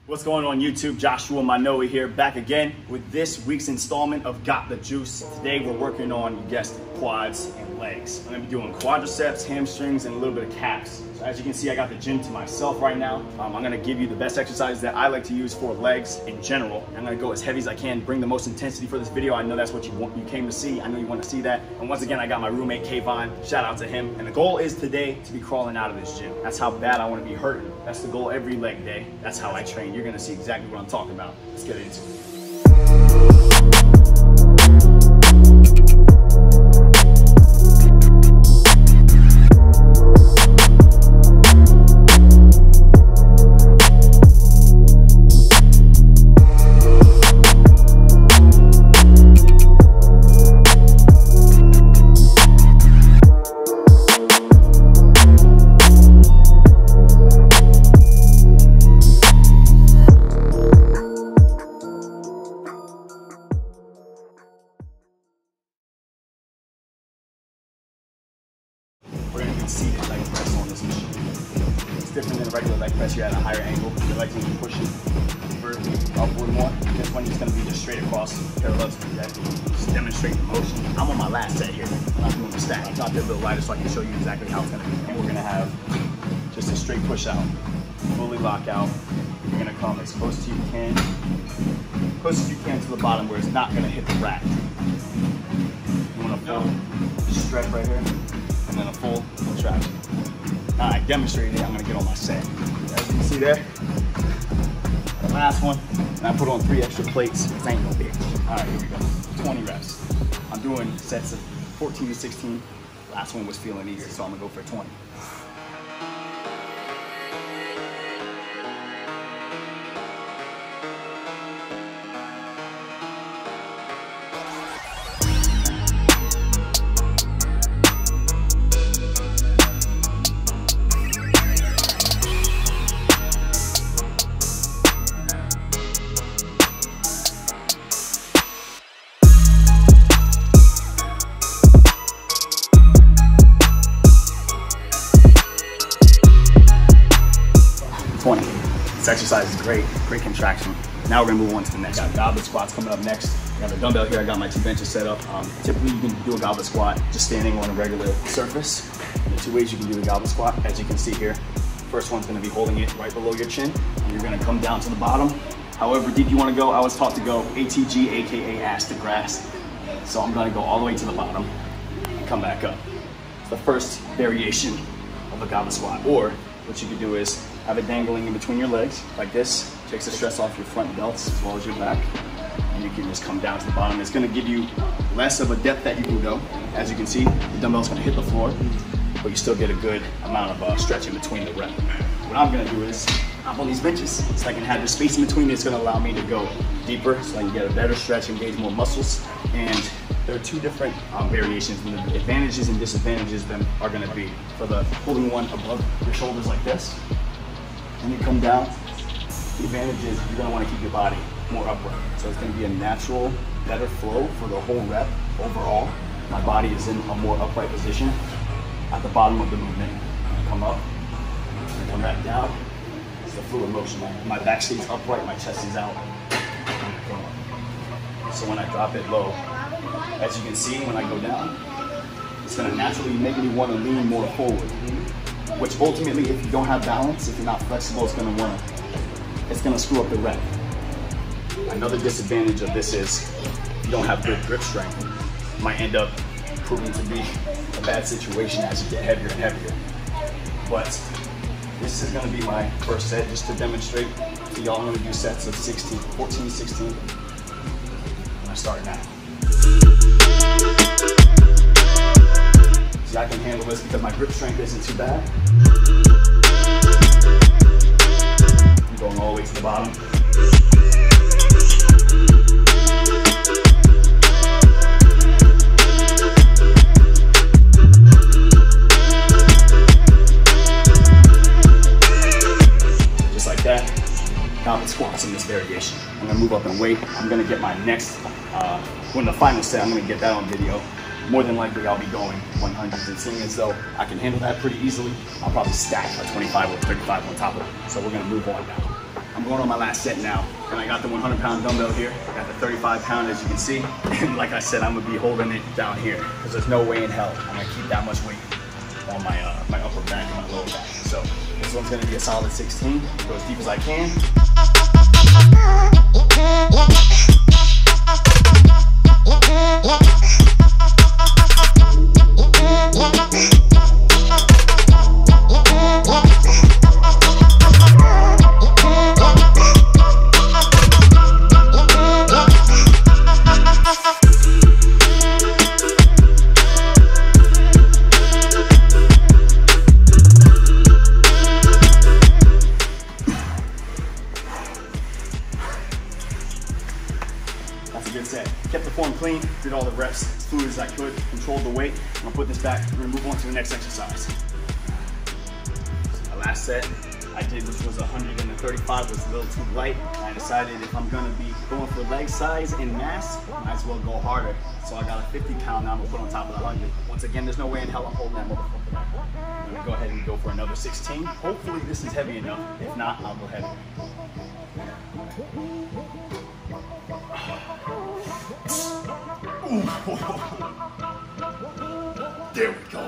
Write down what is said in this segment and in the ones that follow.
What's going on YouTube? Joshua Manoi here, back again with this week's installment of Got the Juice. Today we're working on, you guessed it, quads and legs. I'm gonna be doing quadriceps, hamstrings, and a little bit of calves. So as you can see, I got the gym to myself right now. I'm gonna give you the best exercises that I like to use for legs in general. I'm gonna go as heavy as I can, bring the most intensity for this video. I know that's what you came to see. I know you want to see that. And once again, I got my roommate Kayvon. Shout out to him. And the goal is today to be crawling out of this gym. That's how bad I want to be hurting. That's the goal every leg day. That's how I train. You're gonna see exactly what I'm talking about. Let's get into it. We're going to do seated leg press on this machine. It's different than a regular leg press. You're at a higher angle. Your legs going to be pushing vertically upward more. This one is going to be just straight across, parallel to the deck. Just demonstrate the motion. I'm on my last set here. I'm not doing the stack. I'm dropping it a little lighter so I can show you exactly how it's going to be. And we're going to have just a straight push out, fully lock out. You're going to come as close as you can to the bottom where it's not going to hit the rack. You want to full stretch right here. And then a full contraction. Now I demonstrated it, I'm gonna get on my set. As you can see there, the last one, and I put on 3 extra plates, because I ain't no bitch. All right, here we go, 20 reps. I'm doing sets of 14 to 16. Last one was feeling easy, so I'm gonna go for 20. This exercise is great contraction. Now we're gonna move on to the next. Got goblet squats coming up next. I got a dumbbell here, I got my 2 benches set up. Typically you can do a goblet squat just standing on a regular surface. There are 2 ways you can do the goblet squat, as you can see here. First one's gonna be holding it right below your chin. And you're gonna come down to the bottom. However deep you wanna go, I was taught to go ATG, AKA ass to grass. So I'm gonna go all the way to the bottom and come back up. It's the first variation of a goblet squat. Or what you could do is have it dangling in between your legs like this. Takes the stress off your front delts as well as your back. And you can just come down to the bottom. It's gonna give you less of a depth that you can go. As you can see, the dumbbell's gonna hit the floor, but you still get a good amount of stretch in between the rep. What I'm gonna do is hop on these benches so I can have the space in between. It's gonna allow me to go deeper so I can get a better stretch, engage more muscles. And there are 2 different variations. And the advantages and disadvantages of them are gonna be for the holding one above your shoulders like this. When you come down, the advantage is you're gonna wanna keep your body more upright. So it's gonna be a natural, better flow for the whole rep overall. My body is in a more upright position at the bottom of the movement. I'm gonna come up, I'm gonna come back down. It's the fluid motion. My back stays upright, my chest is out. So when I drop it low, as you can see, when I go down, it's gonna naturally make me wanna lean more forward. Which ultimately, if you don't have balance, if you're not flexible, it's gonna screw up the rep. Another disadvantage of this is you don't have good grip strength. It might end up proving to be a bad situation as you get heavier and heavier. But this is gonna be my first set just to demonstrate to y'all. I'm gonna do sets of 16, 14, 16. I'm gonna start now. I can handle this because my grip strength isn't too bad. I'm going all the way to the bottom. Just like that. Goblet squats in this variation. I'm gonna move up in weight. I'm gonna get my next, when the final set, I'm gonna get that on video. More than likely I'll be going 100s, and seeing as though I can handle that pretty easily, I'll probably stack a 25 or 35 on top of it. So we're gonna move on now. I'm going on my last set now, and I got the 100-pound dumbbell here. I got the 35-pound, as you can see, and like I said, I'm gonna be holding it down here because there's no way in hell I'm gonna keep that much weight on my upper back and my lower back. So this one's gonna be a solid 16. Go as deep as I can. That's a good set. Kept the form clean, did all the reps as fluid as I could, controlled the weight. I'm gonna put this back. We're gonna move on to the next exercise. My last set I did, which was 135, was a little too light. I decided if I'm gonna be going for leg size and mass, I might as well go harder. So I got a 50-pound now I'm gonna put on top of the 100. Once again, there's no way in hell I'm holding that motherfucker back. I'm gonna go ahead and go for another 16. Hopefully this is heavy enough. If not, I'll go heavy. There we go.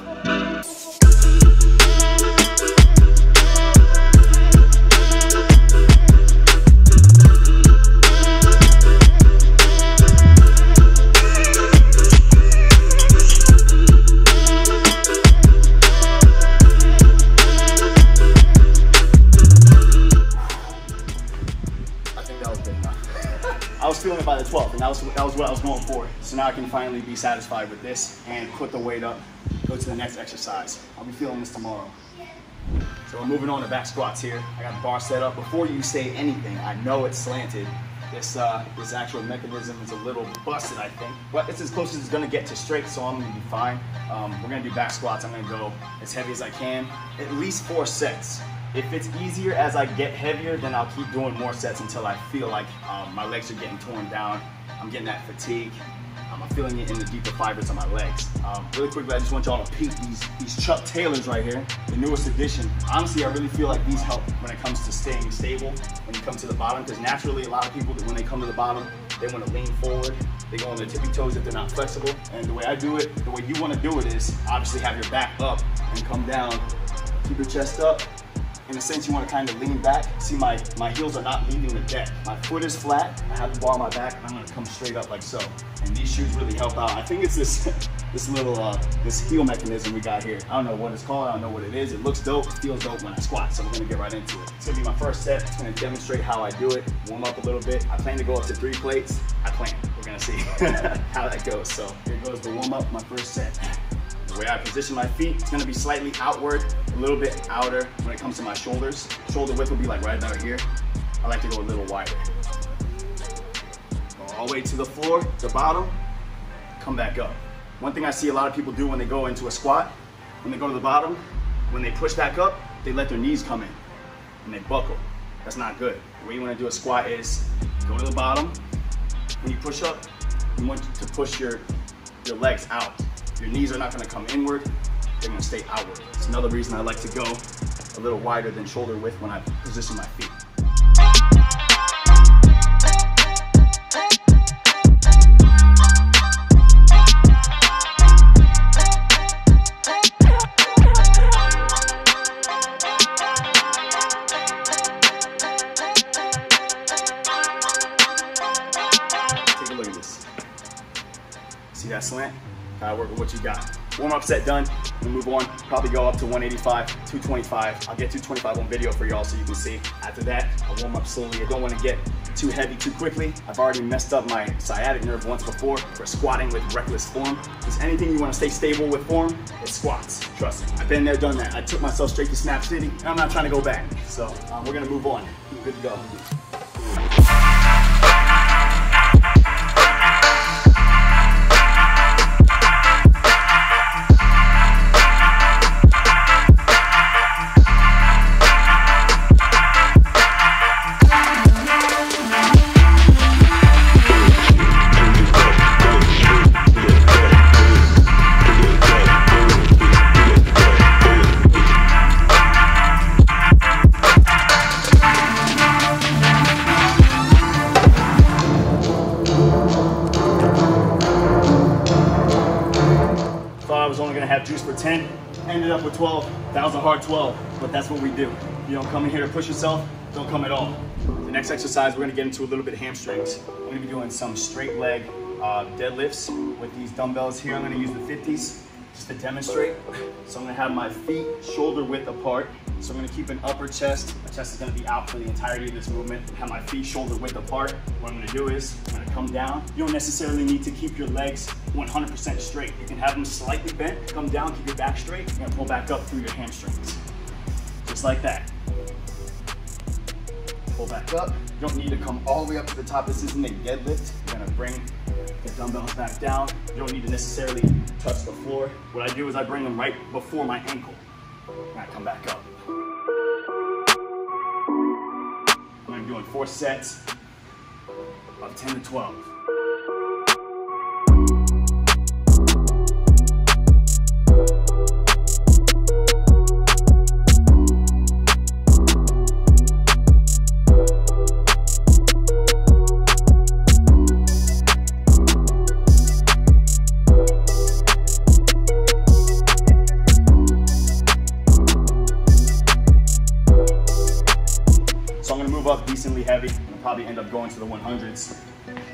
I was feeling it by the 12th, and that was what I was going for. So now I can finally be satisfied with this and put the weight up, go to the next exercise. I'll be feeling this tomorrow. So we're moving on to back squats here. I got the bar set up. Before you say anything, I know it's slanted. This actual mechanism is a little busted, I think, but it's as close as it's gonna get to straight, so I'm gonna be fine. We're gonna do back squats. I'm gonna go as heavy as I can, at least 4 sets. If it's easier as I get heavier, then I'll keep doing more sets until I feel like my legs are getting torn down. I'm getting that fatigue. I'm feeling it in the deeper fibers of my legs. Really quickly, I just want y'all to peek these Chuck Taylors right here, the newest edition. Honestly, I really feel like these help when it comes to staying stable when you come to the bottom, because naturally a lot of people, when they come to the bottom, they want to lean forward. They go on their tippy toes if they're not flexible. And the way I do it, the way you want to do it is obviously have your back up and come down. Keep your chest up. In a sense, you want to kind of lean back. See, my heels are not leaving the deck. My foot is flat. I have the bar on my back, and I'm going to come straight up like so. And these shoes really help out. I think it's this little heel mechanism we got here. I don't know what it's called. I don't know what it is. It looks dope. It feels dope when I squat. So we're going to get right into it. It's going to be my first set. It's going to demonstrate how I do it. Warm up a little bit. I plan to go up to 3 plates. We're going to see how that goes. So here goes the warm up. My first set. The way I position my feet, it's gonna be slightly outward, a little bit outer when it comes to my shoulders. Shoulder width will be like right about here. I like to go a little wider. Go all the way to the floor, the bottom, come back up. One thing I see a lot of people do when they go into a squat, when they go to the bottom, when they push back up, they let their knees come in and they buckle. That's not good. The way you wanna do a squat is go to the bottom. When you push up, you want to push your legs out. Your knees are not going to come inward, they're going to stay outward. It's another reason I like to go a little wider than shoulder width when I position my feet. Take a look at this. See that slant? Work with what you got. Warm-up set done. We'll move on. Probably go up to 185, 225. I'll get 225 on video for y'all so you can see. After that, I'll warm up slowly. I don't want to get too heavy too quickly. I've already messed up my sciatic nerve once before for squatting with reckless form. If there's anything you want to stay stable with form, it's squats. Trust me. I've been there, done that. I took myself straight to Snap City, and I'm not trying to go back. So we're going to move on. Good to go. have juice for 10, ended up with 12. That was a hard 12, but that's what we do. You don't come in here to push yourself, don't come at all. The next exercise, we're gonna get into a little bit of hamstrings. We're gonna be doing some straight leg deadlifts with these dumbbells here. I'm gonna use the 50s just to demonstrate. So I'm gonna have my feet shoulder width apart. So I'm gonna keep an upper chest. My chest is gonna be out for the entirety of this movement. Have my feet shoulder width apart. What I'm gonna do is I'm gonna come down. You don't necessarily need to keep your legs 100% straight. You can have them slightly bent, come down, keep your back straight. You're gonna pull back up through your hamstrings. Just like that. Pull back up. You don't need to come all the way up to the top. This isn't a deadlift. You're gonna bring the dumbbells back down. You don't need to necessarily touch the floor. What I do is I bring them right before my ankle. And I come back up. I'm doing 4 sets of 10 to 12. Up decently heavy. I'll probably end up going to the 100s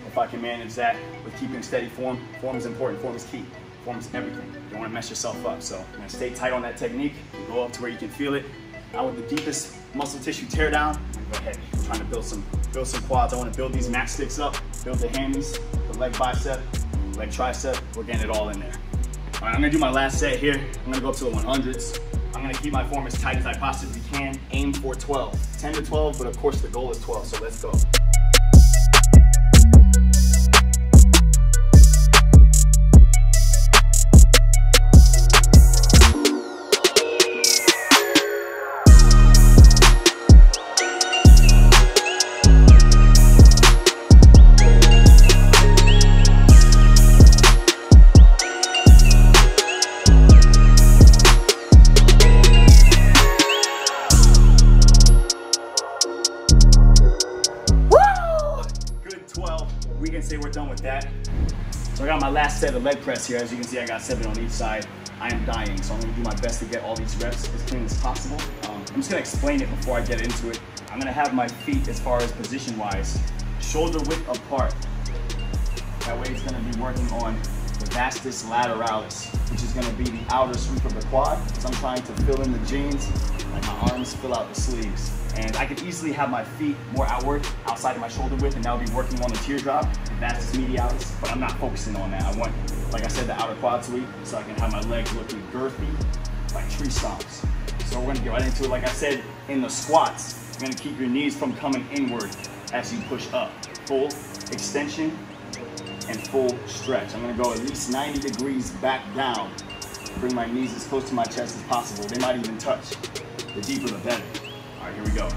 if I can manage that with keeping steady form. Form is important. Form is key. Form is everything. You don't want to mess yourself up. So I'm going to stay tight on that technique. Go up to where you can feel it. Now with the deepest muscle tissue tear down, I'm going to go heavy. I'm trying to build some quads. I want to build these mat sticks up, build the hammies, the leg bicep, leg tricep. We're getting it all in there. All right, I'm going to do my last set here. I'm going to go up to the 100s. I'm gonna keep my form as tight as I possibly can. Aim for 12. 10 to 12, but of course the goal is 12, so let's go. We can say we're done with that. So I got my last set of leg press here. As you can see, I got 7 on each side. I am dying, so I'm gonna do my best to get all these reps as clean as possible. I'm just gonna explain it before I get into it. I'm gonna have my feet, as far as position-wise, shoulder width apart. That way it's gonna be working on the vastus lateralis, which is gonna be the outer sweep of the quad, because I'm trying to fill in the jeans, like my arms fill out the sleeves. And I could easily have my feet more outward, outside of my shoulder width, and that would be working on the teardrop, the vastus medialis, but I'm not focusing on that. I want, like I said, the outer quad sweep, so I can have my legs looking girthy, like tree stumps. So we're gonna get right into it. Like I said, in the squats, you're gonna keep your knees from coming inward as you push up. Full extension and full stretch. I'm gonna go at least 90 degrees back down. Bring my knees as close to my chest as possible. They might even touch. The deeper the better. All right, here we go.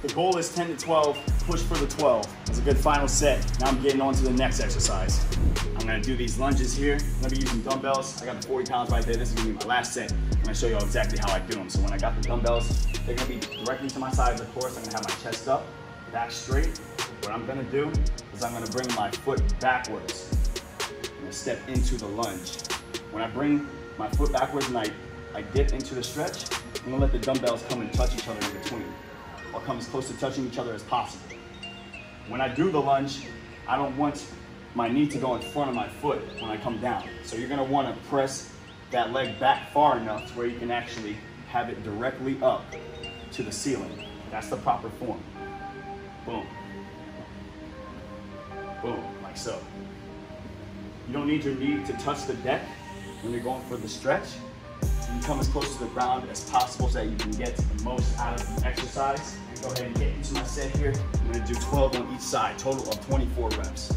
The goal is 10 to 12, push for the 12. That's a good final set. Now I'm getting on to the next exercise. I'm gonna do these lunges here. I'm gonna be using dumbbells. I got the 40 pounds right there. This is gonna be my last set. I'm gonna show you all exactly how I do them. So when I got the dumbbells, they're gonna be directly to my sides, of course. I'm gonna have my chest up, back straight. What I'm gonna do is I'm gonna bring my foot backwards. I'm gonna step into the lunge. When I bring my foot backwards and I dip into the stretch, I'm gonna let the dumbbells come and touch each other in between. I'll come as close to touching each other as possible. When I do the lunge, I don't want my knee to go in front of my foot when I come down. So you're gonna wanna press that leg back far enough to where you can actually have it directly up to the ceiling. That's the proper form. Boom. Boom, like so. You don't need your knee to touch the deck when you're going for the stretch. You come as close to the ground as possible so that you can get the most out of the exercise. Go ahead and get into my set here. I'm gonna do 12 on each side, total of 24 reps.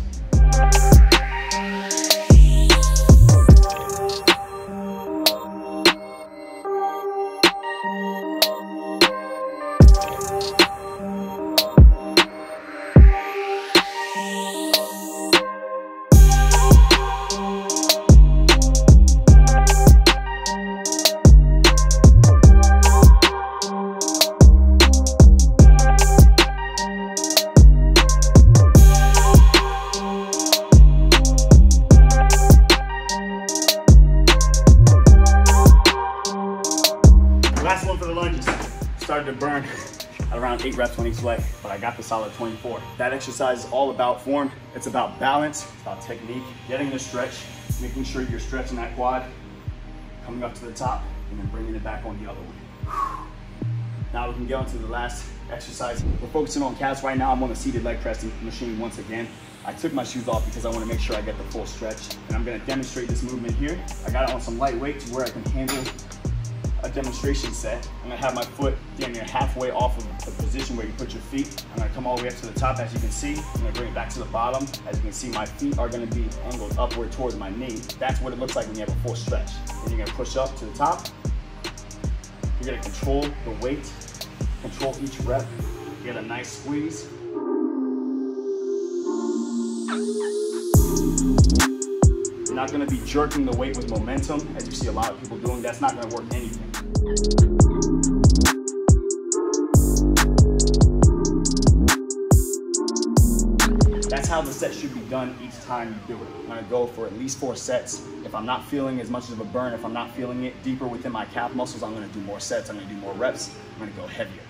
this way, but I got the solid 24. That exercise is all about form. It's about balance, it's about technique, getting the stretch, making sure you're stretching that quad, coming up to the top, and then bringing it back on the other way. Now we can get on to the last exercise. We're focusing on calves right now. I'm on the seated leg press machine once again. I took my shoes off because I want to make sure I get the full stretch. And I'm going to demonstrate this movement here. I got it on some light weight to where I can handle a demonstration set. I'm going to have my foot damn near halfway off of the position where you put your feet. I'm going to come all the way up to the top, as you can see. I'm going to bring it back to the bottom. As you can see, my feet are going to be angled upward towards my knee. That's what it looks like when you have a full stretch. Then you're going to push up to the top. You're going to control the weight, control each rep, get a nice squeeze. You're not going to be jerking the weight with momentum, as you see a lot of people doing. That's not going to work anything. That's how the set should be done each time you do it. I'm going to go for at least 4 sets. If I'm not feeling as much of a burn, if I'm not feeling it deeper within my calf muscles, I'm going to do more sets, I'm going to do more reps, I'm going to go heavier.